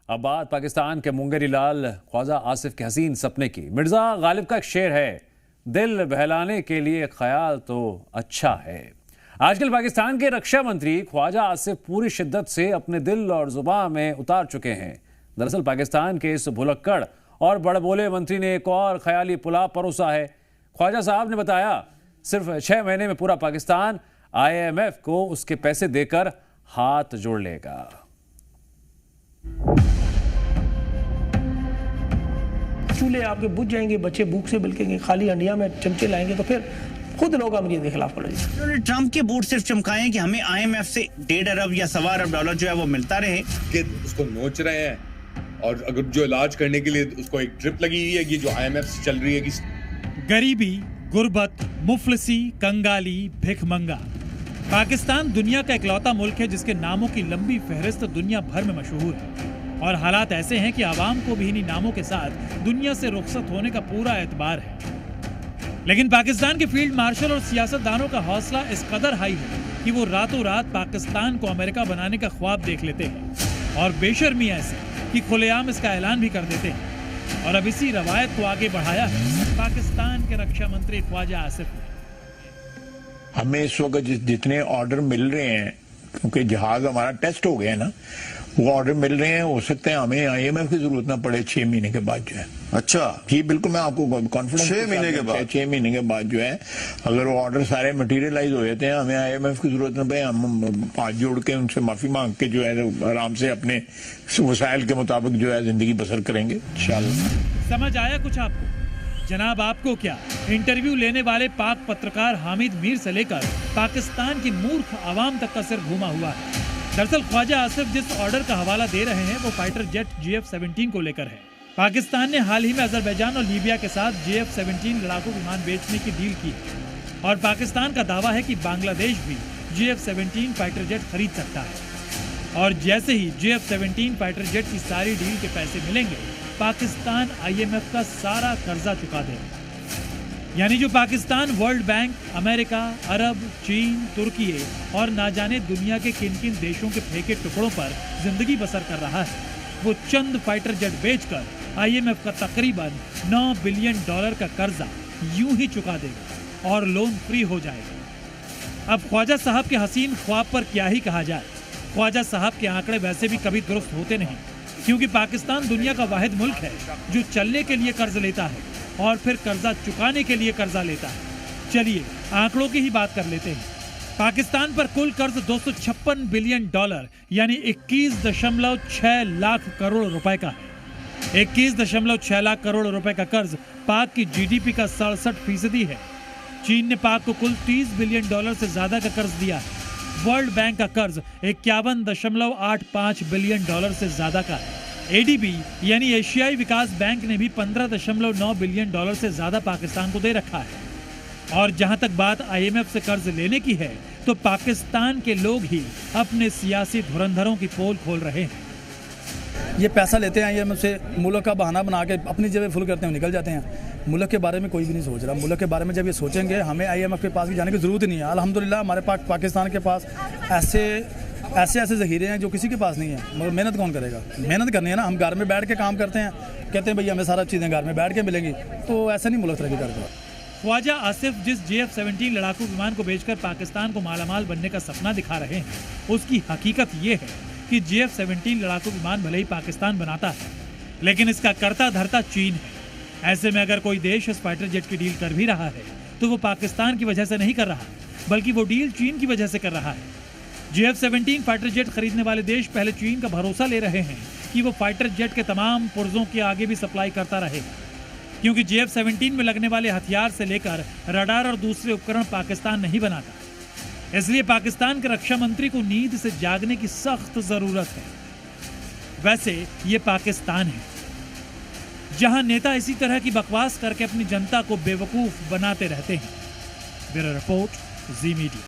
अब बात पाकिस्तान के मुंगेरी लाल ख्वाजा आसिफ के हसीन सपने की। मिर्जा गालिब का एक शेर है, दिल बहलाने के लिए ख्याल तो अच्छा है। आजकल पाकिस्तान के रक्षा मंत्री ख्वाजा आसिफ पूरी शिद्दत से अपने दिल और जुबान में उतार चुके हैं। दरअसल पाकिस्तान के इस भुलक्कड़ और बड़बोले मंत्री ने एक और ख्याली पुलाव परोसा है। ख्वाजा साहब ने बताया सिर्फ 6 महीने में पूरा पाकिस्तान IMF को उसके पैसे देकर हाथ जोड़ लेगा। चूल्हे आपके बुझ जाएंगे, बच्चे भूख से बिलकेंगे, खाली हंडिया में चमचे लाएंगे तो फिर खुद लोग अमरीका के खिलाफ पड़ जाएंगे। उन्होंने ट्रंप के बूट सिर्फ चमकाए कि हमें IMF से 1.5 अरब या $1.25 अरब जो है वो मिलता रहे। कि उसको नोच रहे हैं और अगर जो इलाज करने के लिए उसको एक ट्रिप लगी हुई है कि जो IMF से चल रही है कि गरीबी, गुर्बत, मुफलिसी, कंगाली, भिखमंगा। पाकिस्तान दुनिया का इकलौता मुल्क है जिसके नामों की लंबी फहरिस्त दुनिया भर में मशहूर है और हालात ऐसे हैं कि आवाम को भी इन्हीं नामों के साथ दुनिया से रुखसत होने का पूरा एतबार है। लेकिन पाकिस्तान के फील्ड मार्शल और सियासतदानों का हौसला इस कदर हाई है कि वो रातों रात पाकिस्तान को अमेरिका बनाने का ख्वाब देख लेते हैं और बेशर्मी ऐसे कि खुलेआम इसका ऐलान भी कर देते हैं। और अब इसी रवायत को आगे बढ़ाया है पाकिस्तान के रक्षा मंत्री ख्वाजा आसिफ ने। हमें इस वक्त जितने ऑर्डर मिल रहे हैं, क्योंकि जहाज हमारा टेस्ट हो गया है ना, वो ऑर्डर मिल रहे हैं, हो सकते हैं हमें IMF की जरूरत ना पड़े 6 महीने के बाद जो है। अच्छा जी बिल्कुल, मैं आपको कॉन्फिडेंस 6 महीने के बाद 6 महीने के बाद जो है अगर वो ऑर्डर सारे मटेरियलाइज हो जाते हैं, हमें IMF की जरूरत ना पड़े, हम हाथ जोड़ के उनसे माफी मांग के जो है आराम से अपने वसाइल के मुताबिक जो है जिंदगी बसर करेंगे इंशाल्लाह। समझ आया कुछ आपको? जनाब आपको क्या, इंटरव्यू लेने वाले पाक पत्रकार हामिद मीर से लेकर पाकिस्तान की मूर्ख आवाम तक का सिर घूमा हुआ है। दरअसल ख्वाजा आसिफ जिस ऑर्डर का हवाला दे रहे हैं वो फाइटर जेट GF-17 को लेकर है। पाकिस्तान ने हाल ही में अजरबैजान और लीबिया के साथ GF-17 लड़ाकू विमान बेचने की डील की और पाकिस्तान का दावा है कि बांग्लादेश भी GF-17 फाइटर जेट खरीद सकता है। और जैसे ही GF-17 फाइटर जेट की सारी डील के पैसे मिलेंगे, पाकिस्तान IMF का सारा कर्जा चुका देगा। यानी जो पाकिस्तान वर्ल्ड बैंक, अमेरिका, अरब, चीन, तुर्की और ना जाने दुनिया के किन किन देशों के फेंके टुकड़ों पर जिंदगी बसर कर रहा है, वो चंद फाइटर जेट बेचकर IMF का तकरीबन $9 बिलियन का कर्जा यूं ही चुका देगा और लोन फ्री हो जाएगा। अब ख्वाजा साहब के हसीन ख्वाब पर क्या ही कहा जाए। ख्वाजा साहब के आंकड़े वैसे भी कभी दुरुस्त होते नहीं, क्योंकि पाकिस्तान दुनिया का वाहिद मुल्क है जो चलने के लिए कर्ज लेता है और फिर कर्जा चुकाने के लिए कर्जा लेता है। चलिए आंकड़ों की ही बात कर लेते हैं। पाकिस्तान पर कुल कर्ज $256 बिलियन यानी 21.6 लाख करोड़ रुपए का है। 21.6 लाख करोड़ रुपए का कर्ज पाक की GDP का 67% है। चीन ने पाक को कुल $30 बिलियन से ज्यादा का कर्ज दिया है। वर्ल्ड बैंक का कर्ज 51.85 बिलियन से ज्यादा का है। ADB यानी एशियाई विकास बैंक ने भी $15.9 बिलियन से ज्यादा पाकिस्तान को दे रखा है। और जहां तक बात IMF से कर्ज लेने की है, तो पाकिस्तान के लोग ही अपने सियासी धुरंधरों की पोल खोल रहे हैं। ये पैसा लेते हैं IMF से, मुल्क का बहाना बना के अपनी जेबें फुल करते हुए निकल जाते हैं। मुल्क के बारे में कोई भी नहीं सोच रहा। मुल्क के बारे में जब ये सोचेंगे, हमें IMF के पास भी जाने की जरूरत ही नहीं है। अल्हम्दुलिल्लाह हमारे पाकिस्तान के पास ऐसे ज़ख़ीरे हैं जो किसी के पास नहीं है। मगर मेहनत कौन करेगा? मेहनत करनी है ना। हम घर में बैठ के काम करते हैं, कहते हैं भैया हमें सारा चीज़ें घर में बैठ के मिलेंगी, तो ऐसा नहीं मुल्क तरक्की करता। ख्वाजा आसिफ जिस GF-17 लड़ाकू विमान को बेचकर पाकिस्तान को मालामाल बनने का सपना दिखा रहे हैं, उसकी हकीकत ये है कि GF-17 लड़ाकू विमान भले ही पाकिस्तान बनाता है, लेकिन इसका करता धरता चीन है। ऐसे में अगर कोई देश इस फाइटर जेट की डील कर भी रहा है, तो वो पाकिस्तान की वजह से नहीं कर रहा, बल्कि वो डील चीन की वजह से कर रहा है। GF-17 फाइटर जेट खरीदने वाले देश पहले चीन का भरोसा ले रहे हैं कि वो फाइटर जेट के तमाम पुर्जों के आगे भी सप्लाई करता रहेगा, क्योंकि GF-17 में लगने वाले हथियार से लेकर रडार और दूसरे उपकरण पाकिस्तान नहीं बनाता। इसलिए पाकिस्तान के रक्षा मंत्री को नींद से जागने की सख्त जरूरत है। वैसे ये पाकिस्तान है जहां नेता इसी तरह की बकवास करके अपनी जनता को बेवकूफ बनाते रहते हैं। ब्यूरो रिपोर्ट, जी मीडिया।